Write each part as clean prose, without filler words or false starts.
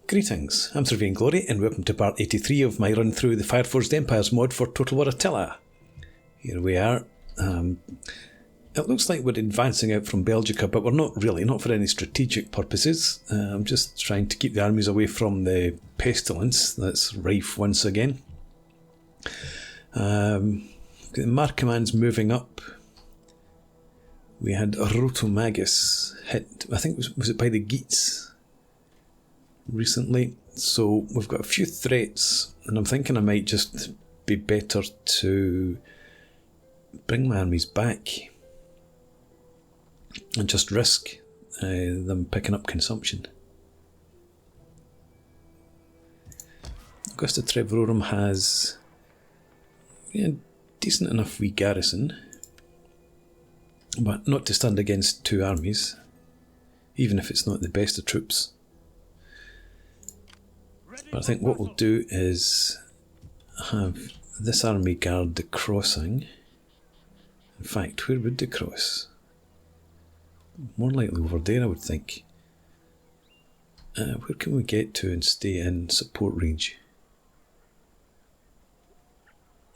Greetings, I'm Sir Vainglory and welcome to part 83 of my run through the Fireforged Empires mod for Total War Attila. Here we are. It looks like we're advancing out from Belgica, but we're not really, not for any strategic purposes. I'm just trying to keep the armies away from the pestilence that's rife once again. The Marcoman's moving up. We had Rotomagus hit, I think was it by the Geats recently, so we've got a few threats, and I'm thinking I might just be better to bring my armies back and just risk them picking up consumption. Augusta Trevorum has a decent enough wee garrison, but not to stand against two armies, even if it's not the best of troops. But I think what we'll do is have this army guard the crossing. In fact, where would they cross? More likely over there, I would think. Where can we get to and stay in support range?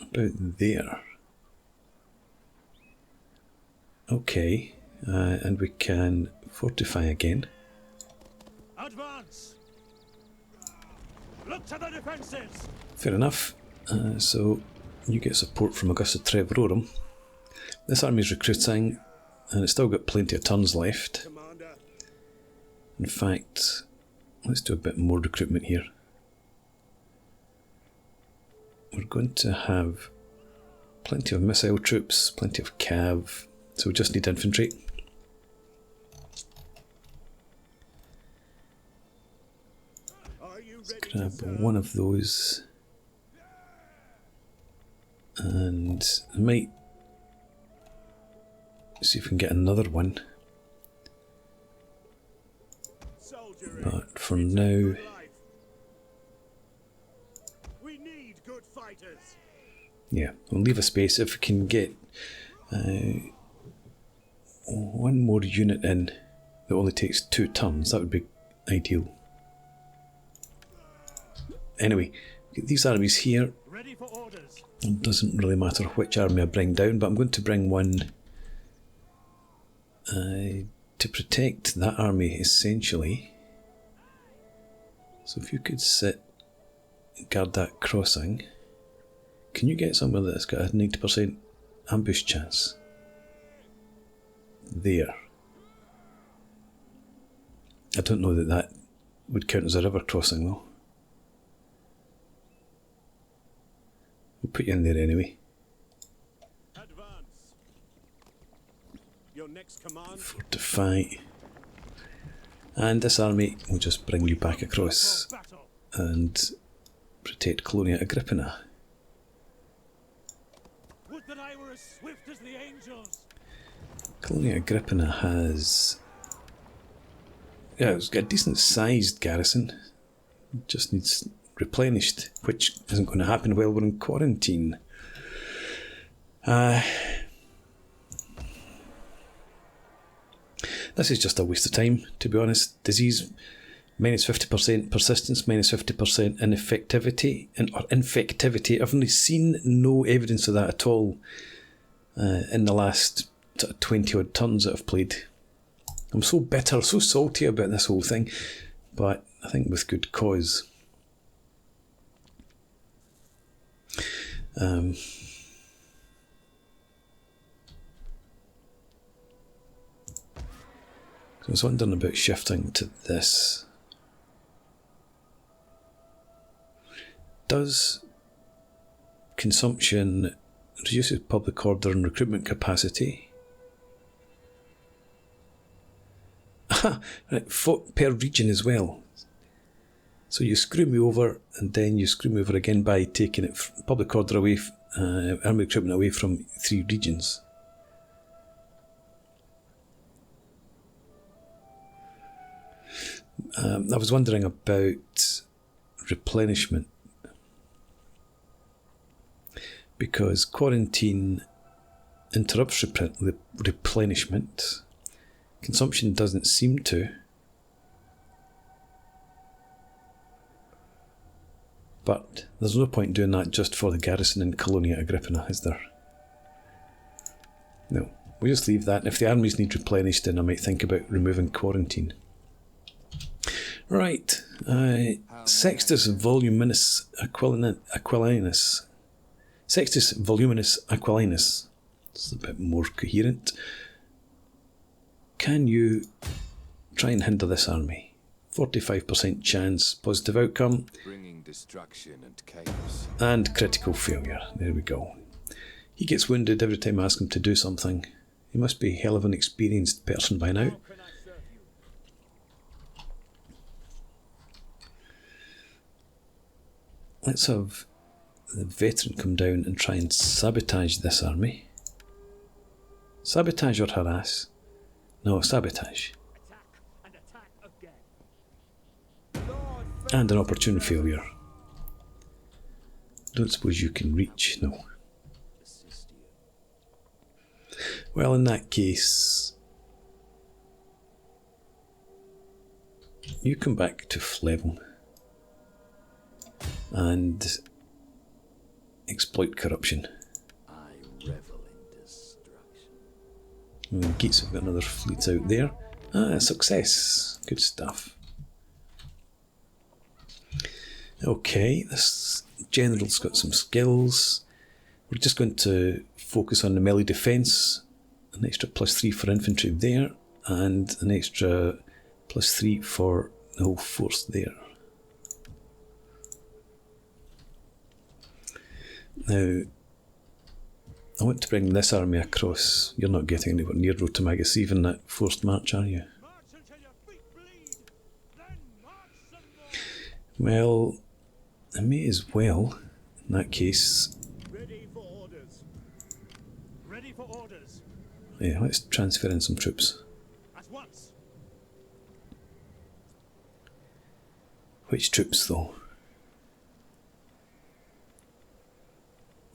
About there. Okay, and we can fortify again. Advance! Look to the defences! Fair enough. So you get support from Augusta Trevorum. This army's recruiting, and it's still got plenty of turns left. Commander. In fact, let's do a bit more recruitment here. We're going to have plenty of missile troops, plenty of cav, so we just need infantry. Let's grab one of those, and I might see if we can get another one, but for now We need good fighters. yeah, we'll leave a space. If we can get one more unit in that only takes 2 turns, that would be ideal. Anyway, get these armies here. Ready for orders. It doesn't really matter which army I bring down, but I'm going to bring one to protect that army essentially. So if you could sit and guard that crossing. Can you get somewhere that's got a 90% ambush chance? There. I don't know that that would count as a river crossing though. We'll put you in there anyway. Advance. Your next command. Fortify. And this army will just bring you back across Battle. and protect Colonia Agrippina. Would that I were as swift as the angels. Colonia Agrippina has... yeah, it's got a decent sized garrison. It just needs replenished, which isn't going to happen while we're in quarantine. This is just a waste of time, to be honest. Disease minus 50%, persistence minus 50%, ineffectivity or infectivity. I've only seen no evidence of that at all in the last 20 odd turns that I've played. I'm so bitter, so salty about this whole thing, but I think with good cause. So I was wondering about shifting to this. Does consumption reduces public order and recruitment capacity? Right, per region as well. So you screw me over, and then you screw me over again by taking it public order away, army recruitment away from 3 regions. I was wondering about replenishment, because quarantine interrupts replenishment. Consumption doesn't seem to. But there's no point doing that just for the garrison in Colonia Agrippina, is there? No, we just leave that. If the armies need replenished, then I might think about removing quarantine. Right, Sextus Voluminus Aquilinus. Sextus Voluminus Aquilinus. It's a bit more coherent. Can you try and hinder this army? 45% chance, positive outcome. Bringing destruction and chaos. And critical failure. There we go. He gets wounded every time I ask him to do something. He must be a hell of an experienced person by now. Let's have the veteran come down and try and sabotage this army. Sabotage or harass? No, sabotage. And an opportune failure. Don't suppose you can reach? No. Well, in that case, you come back to Flevum and exploit corruption. I revel in destruction. And Geats have got another fleet out there. Ah, success. Good stuff. Okay, this general's got some skills. We're just going to focus on the melee defence. An extra +3 for infantry there, and an extra +3 for the whole force there. Now, I want to bring this army across. You're not getting anywhere near Rotomagus, even that forced march, are you? Well, I may as well, in that case. Ready for orders. Ready for orders. Yeah, let's transfer in some troops. At once. Which troops, though?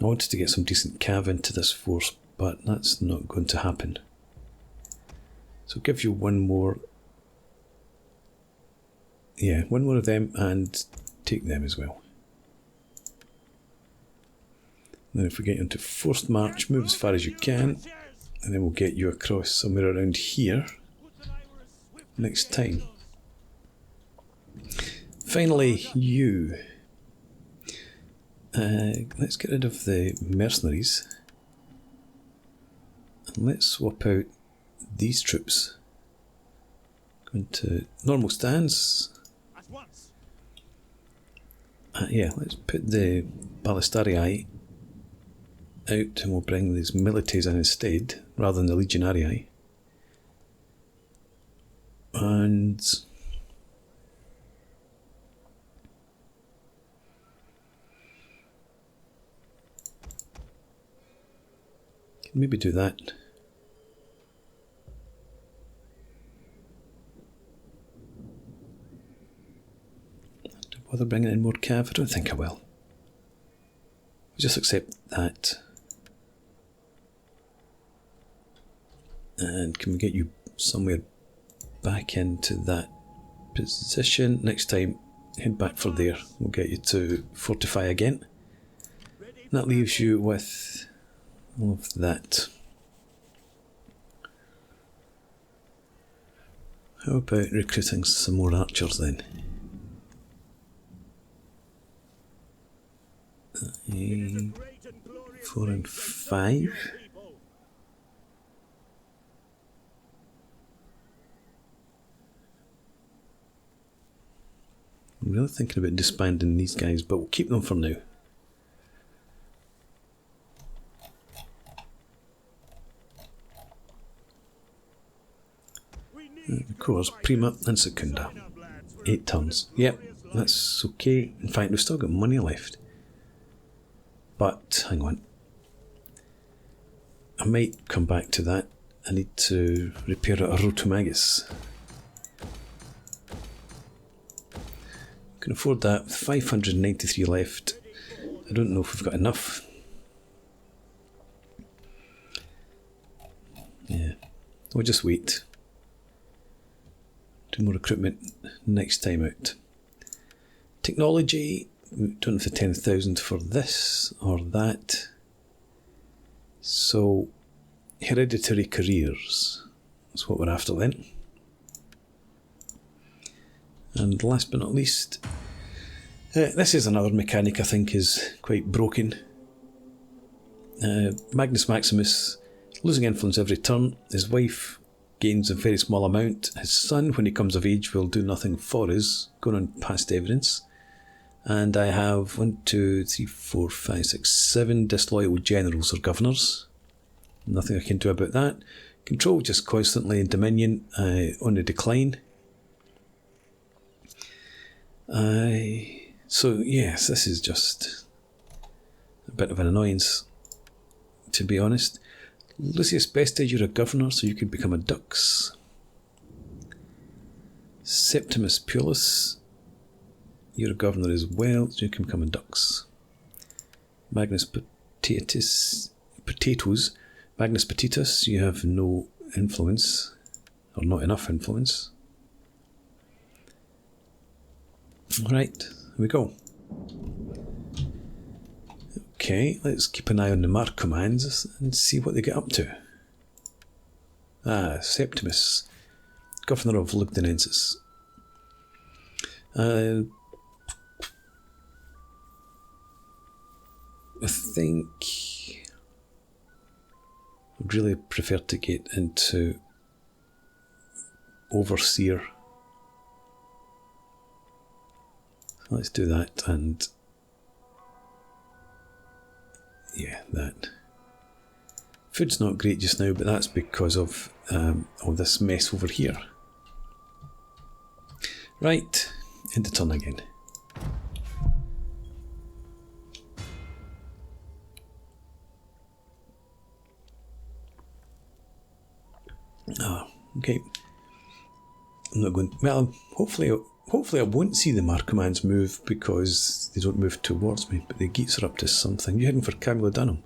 I wanted to get some decent cav into this force, but that's not going to happen. So give you one more. Yeah, one more of them and take them as well. Then if we get into forced march, move as far as you can, and then we'll get you across somewhere around here next time. Finally, you. Let's get rid of the mercenaries. And let's swap out these troops. Go into normal stance. Yeah, let's put the ballistarii out and we'll bring these milites in instead, rather than the legionarii. And maybe do that. Don't bother bringing in more cav. I don't think I will. I'll just accept that. And can we get you somewhere back into that position? Next time, head back for there. We'll get you to fortify again. And that leaves you with all of that. How about recruiting some more archers then? 4 and 5. I'm really thinking about disbanding these guys, but we'll keep them for now. Of course, Prima and Secunda. 8 turns. Yep, that's okay. In fact, we've still got money left. But, hang on. I might come back to that. I need to repair a Rotomagus. Can afford that with 593 left. I don't know if we've got enough. Yeah, we'll just wait. Do more recruitment next time out. Technology, don't have the 10,000 for this or that. So, hereditary careers. That's what we're after then. And last but not least, this is another mechanic I think is quite broken. Magnus Maximus, losing influence every turn. His wife gains a very small amount. His son, when he comes of age, will do nothing for us, going on past evidence. And I have 1, 2, 3, 4, 5, 6, 7 disloyal generals or governors. Nothing I can do about that. Control just constantly in Dominion on the decline. So yes, this is just a bit of an annoyance, to be honest. Lucius Bested, you're a governor, so you could become a dux. Septimus Puellus, you're a governor as well, so you can become a dux. Magnus Potatoes, Magnus Petitus, you have no influence, or not enough influence. Right, here we go. Okay, let's keep an eye on the mark commands and see what they get up to. Septimus, Governor of Lugdunensis. I think I'd really prefer to get into Overseer. Let's do that, and yeah, that. Food's not great just now, but that's because of all this mess over here. Right, into turn again. Okay. I'm not going. Well, hopefully I won't see the Mar commands move because they don't move towards me, but the geats are up to something. You're heading for Camulodunum.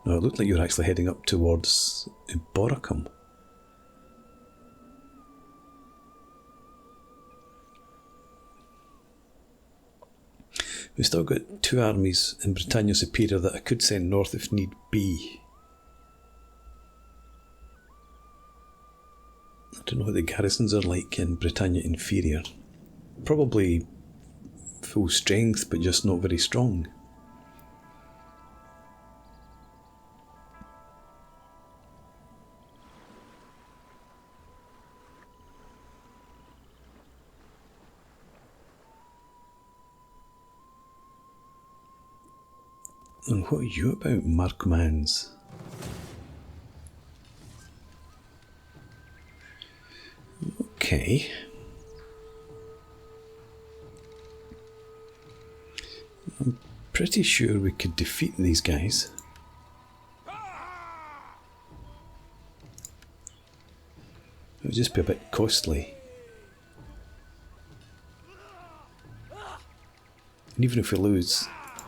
No, it looked like you were actually heading up towards Boracum. We've still got 2 armies in Britannia Superior that I could send north if need be. I don't know what the garrisons are like in Britannia Inferior. Probably full strength, but just not very strong. And what are you about, Markmans? Okay. I'm pretty sure we could defeat these guys. It would just be a bit costly. And even if we lose,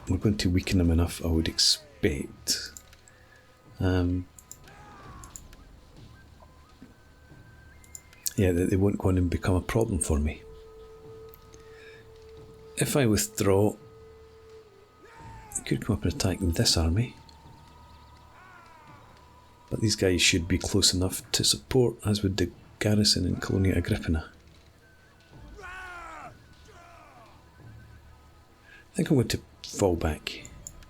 we're going to weaken them enough, I would expect. Yeah, they won't go on and become a problem for me. If I withdraw, I could come up and attack this army. But these guys should be close enough to support, as would the garrison in Colonia Agrippina. I think I'm going to fall back.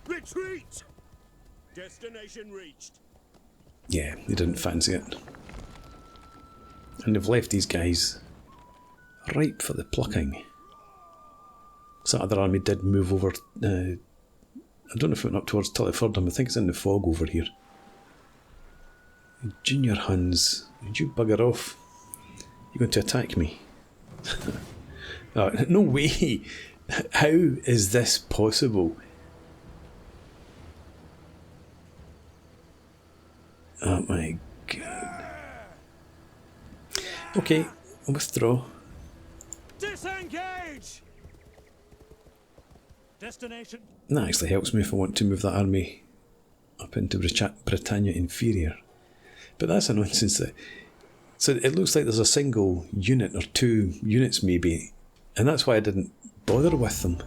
Retreat! Destination reached. Yeah, they didn't fancy it. And they've left these guys ripe for the plucking. So that other army did move over. I don't know if it went up towards Tillyfordham. I think it's in the fog over here. Junior Huns, would you bugger off? You're going to attack me? Oh, no way! How is this possible? Oh my god. Okay, withdraw. Disengage! Destination. That actually helps me if I want to move that army up into Britannia Inferior. But that's a nonsense. So it looks like there's a single unit or 2 units maybe, and that's why I didn't bother with them.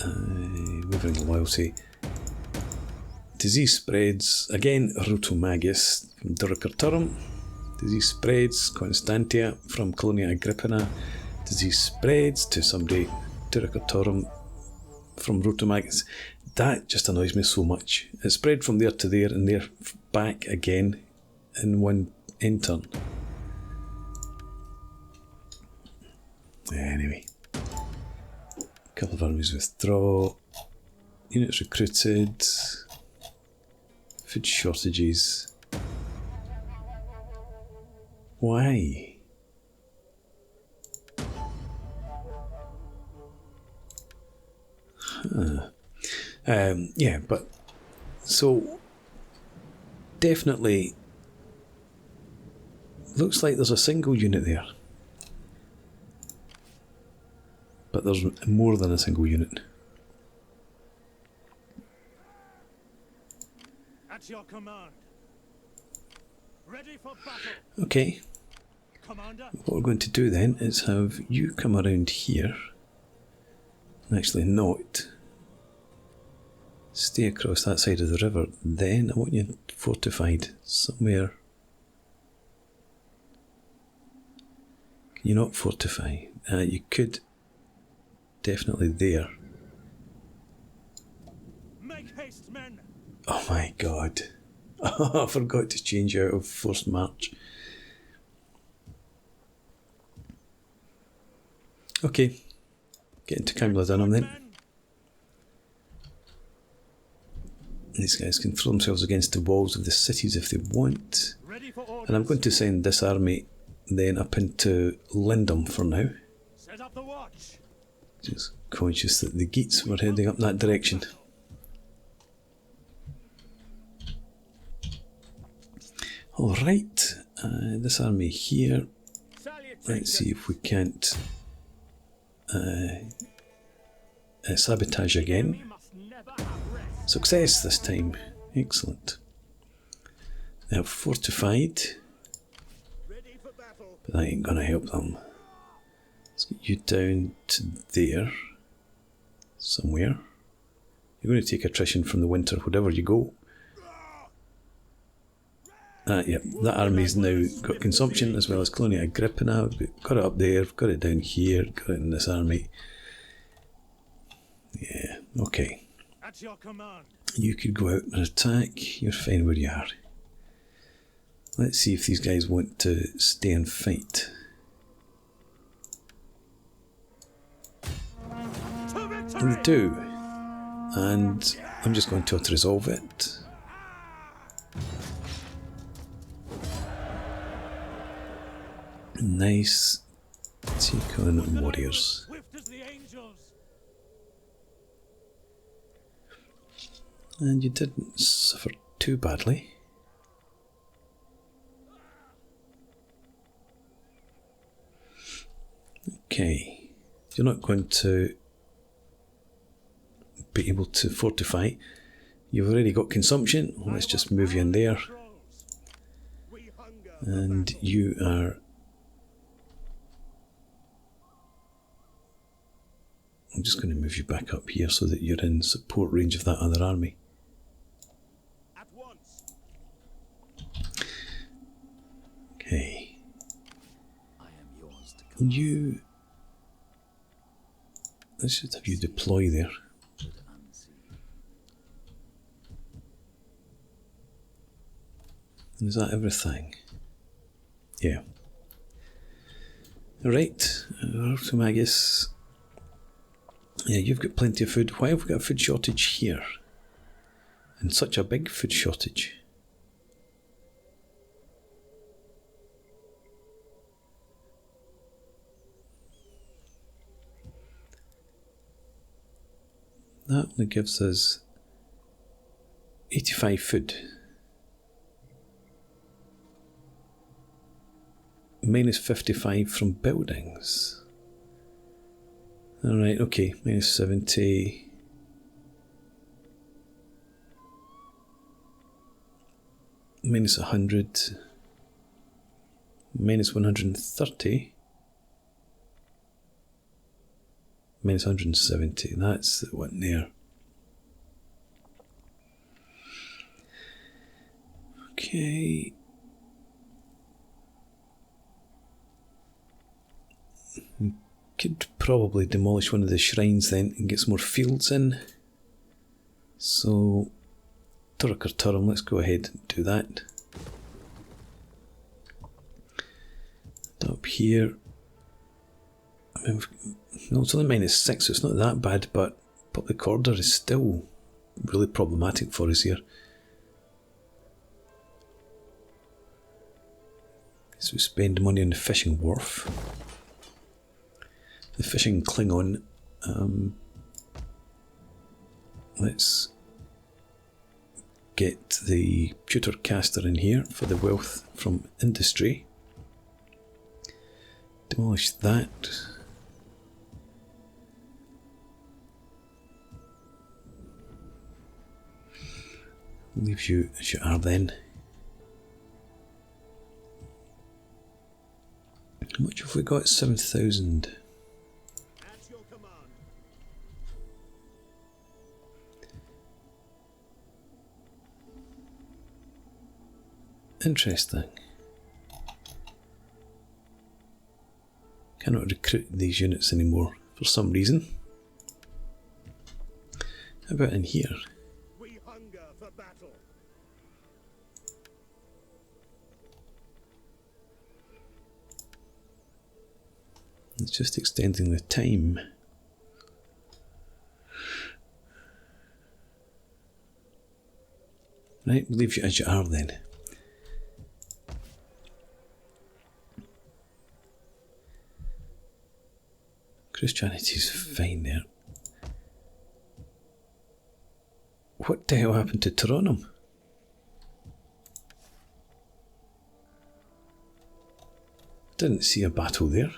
Wavering loyalty. Disease spreads. Again, Rotomagus from Duricurtorum. Disease spreads. Constantia from Colonia Agrippina. Disease spreads to somebody. Duricurtorum from Rotomagus. That just annoys me so much. It spread from there to there and there back again in one turn. Anyway. Couple of armies withdraw. Units recruited. Food shortages. Why? Huh. Yeah, but so definitely looks like there's a single unit there, but there's more than a single unit. At your command. Ready for battle. Okay. Commander. What we're going to do then is have you come around here. Actually, not. Stay across that side of the river. Then I want you fortified somewhere. Can you not fortify? You could. Definitely there. Make haste, men. Oh my god. I forgot to change out of forced march. Okay. Get into Camulodunum then. These guys can throw themselves against the walls of the cities if they want. And I'm going to send this army then up into Lindum for now. Set up the watch. Just conscious that the Geats were heading up that direction. Alright, this army here. Let's see if we can't sabotage again. Success this time. Excellent. They have fortified. But that ain't gonna help them. Let's get you down to there. Somewhere. You're going to take attrition from the winter wherever you go. Yep, that army's now got consumption as well as Colonia Agrippina. We've got it up there, got it down here, got it in this army. Yeah, okay. At your command. You could go out and attack. You're fine where you are. Let's see if these guys want to stay and fight. They do. And I'm just going to auto-resolve it. Nice. Take on warriors. And you didn't suffer too badly. Okay. You're not going to be able to fortify. You've already got consumption. Let's just move you in there. And you are... I'm just going to move you back up here so that you're in support range of that other army. Okay. You... Let's just have you deploy there. And is that everything? Yeah. Alright, Rotomagus. Yeah, you've got plenty of food. Why have we got a food shortage here? And such a big food shortage. That only gives us 85 food. Minus 55 from buildings. Alright, okay, minus 70. Minus 100. Minus 130. minus 170. That's the one there. Okay. Could probably demolish one of the shrines then and get some more fields in. So, Turk or Turum, let's go ahead and do that. Up here. I mean, no, it's only -6, so it's not that bad, but public order is still really problematic for us here. So we spend money on the fishing wharf. The fishing Klingon. Let's get the pewter caster in here for the wealth from industry. Demolish that. Leave you as you are then. How much have we got? 7,000. At your command. Interesting. Cannot recruit these units anymore for some reason. How about in here? We hunger for battle. It's just extending the time. Right, we'll leave you as you are then. Christianity's fine there. What the hell happened to Toronto? Didn't see a battle there.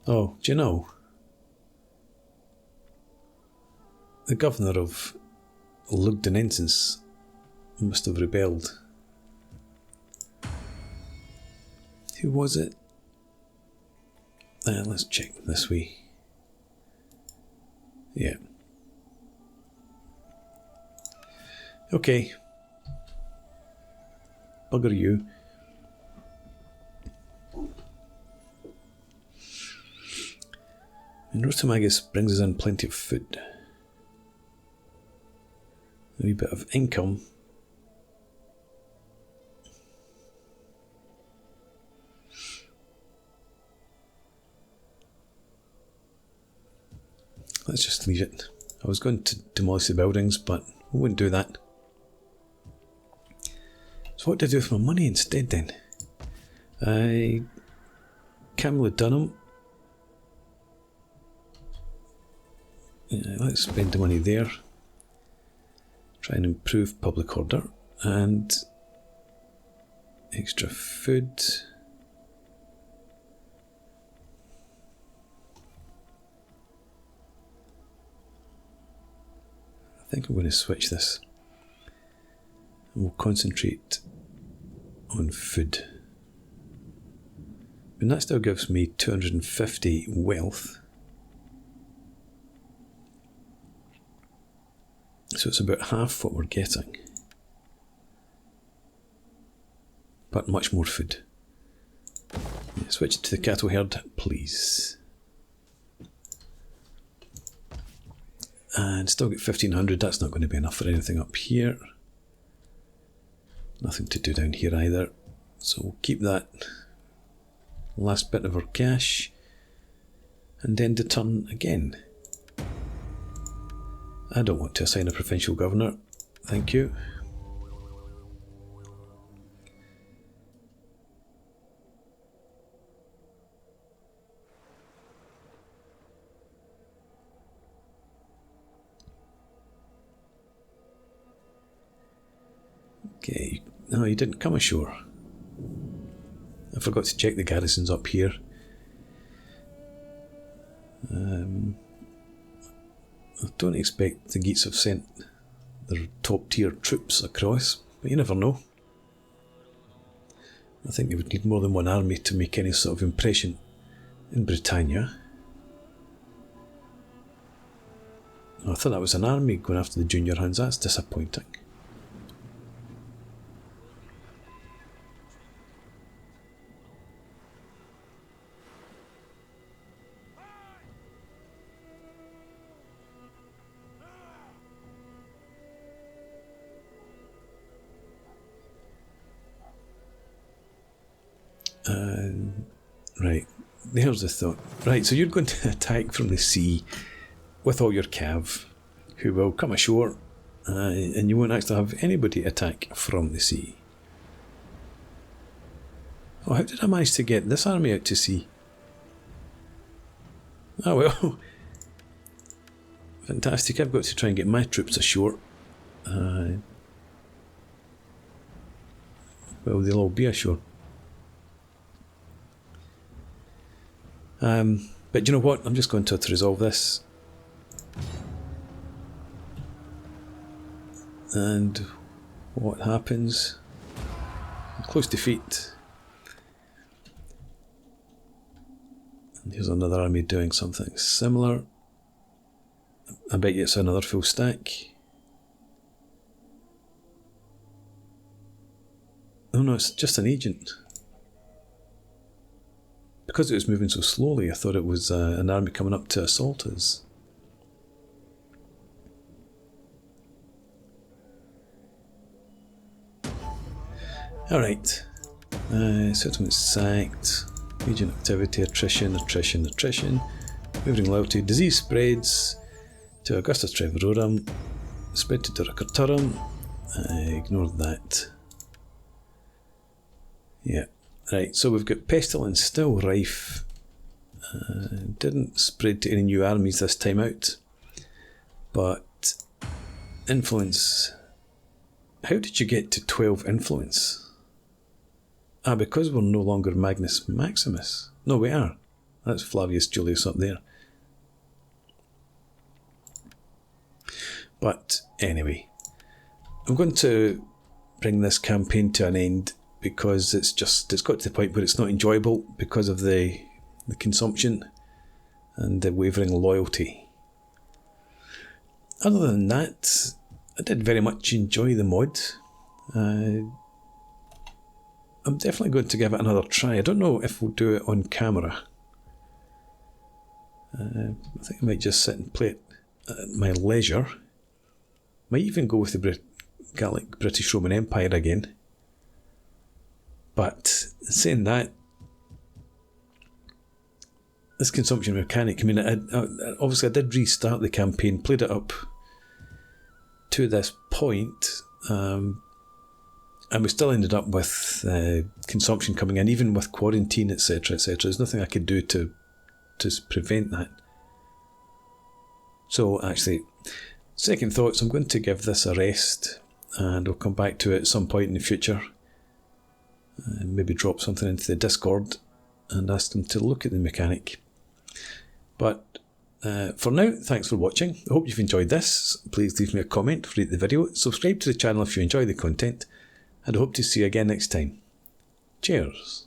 Oh, do you know? The governor of Lugdunensis must have rebelled. Who was it? Let's check this way. Yeah. Okay. Bugger you. And Rotomagus brings us in plenty of food. A wee bit of income. Let's just leave it. I was going to demolish the buildings, but we wouldn't do that. So what do I do with my money instead then? Camilla Dunham. Let's spend the money there. Try and improve public order and extra food. I think I'm going to switch this. And we'll concentrate on food. And that still gives me 250 wealth. So it's about half what we're getting. But much more food. Yeah, switch it to the cattle herd, please. And still get 1,500, that's not going to be enough for anything up here. Nothing to do down here either. So we'll keep that last bit of our cash. And then the turn again. I don't want to assign a provincial governor. Thank you. Okay, no, you didn't come ashore. I forgot to check the garrisons up here. I don't expect the Geats have sent their top tier troops across, but you never know. I think they would need more than one army to make any sort of impression in Britannia. Oh, I thought that was an army going after the junior Huns. That's disappointing. Right, there's the thought. Right, so you're going to attack from the sea with all your cav, who will come ashore, and you won't actually have anybody attack from the sea. Oh, how did I manage to get this army out to sea? Oh well. Fantastic, I've got to try and get my troops ashore. Well, they'll all be ashore. But you know what? I'm just going to resolve this. And what happens? Close defeat. And here's another army doing something similar. I bet you it's another full stack. Oh no, it's just an agent. Because it was moving so slowly, I thought it was an army coming up to assault us. Alright. Settlement sacked. Agent activity, attrition. Moving loyalty. Disease spreads to Augustus Trevorum. Spread to Duracarturum. Ignore that. Yeah. Right, so we've got pestilence still rife. Didn't spread to any new armies this time out. But influence. How did you get to 12 influence? Ah, because we're no longer Magnus Maximus. No, we are. That's Flavius Julius up there. But anyway, I'm going to bring this campaign to an end, because it's got to the point where it's not enjoyable because of the consumption and the wavering loyalty. Other than that, I did very much enjoy the mod. I'm definitely going to give it another try. I don't know if we'll do it on camera. I think I might just sit and play it at my leisure. Might even go with the Gallic British Roman Empire again. But saying that, this consumption mechanic, I mean, obviously I did restart the campaign, played it up to this point, and we still ended up with consumption coming in, even with quarantine, etc., etc. There's nothing I could do to prevent that. So actually, second thoughts, I'm going to give this a rest, and I'll come back to it at some point in the future. Maybe drop something into the Discord and ask them to look at the mechanic. But for now, thanks for watching. I hope you've enjoyed this. Please leave me a comment, rate the video, subscribe to the channel if you enjoy the content, and I hope to see you again next time. Cheers.